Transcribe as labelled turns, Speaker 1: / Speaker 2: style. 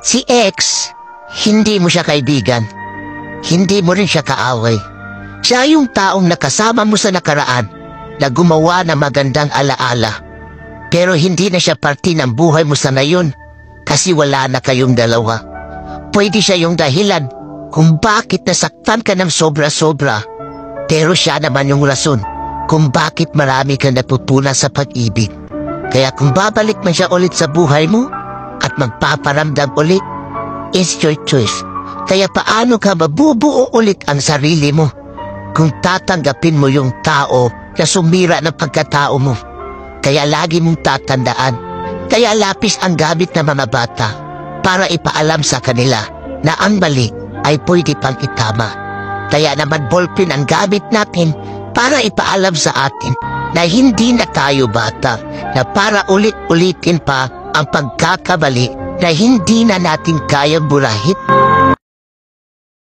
Speaker 1: Si X, hindi mo siya kaibigan. Hindi mo rin siya kaaway. Siya yung taong nakasama mo sa nakaraan na gumawa ng magandang alaala. Pero hindi na siya parte ng buhay mo sa ngayon kasi wala na kayong dalawa. Pwede siya yung dahilan kung bakit nasaktan ka ng sobra-sobra. Pero siya naman yung rason kung bakit marami kang natutunan sa pag-ibig. Kaya kung babalik man siya ulit sa buhay mo at magpaparamdam ulit, it's your choice. Kaya paano ka mabubuo ulit ang sarili mo kung tatanggapin mo yung tao na sumira ng pagkatao mo? Kaya lagi mong tatandaan, kaya lapis ang gamit ng mga bata para ipaalam sa kanila na ang mali ay pwede pang itama. Kaya naman ballpen ang gamit natin para ipaalam sa atin na hindi na tayo bata, na para ulit-ulitin pa ang pagkakamali na hindi na natin kayang burahin.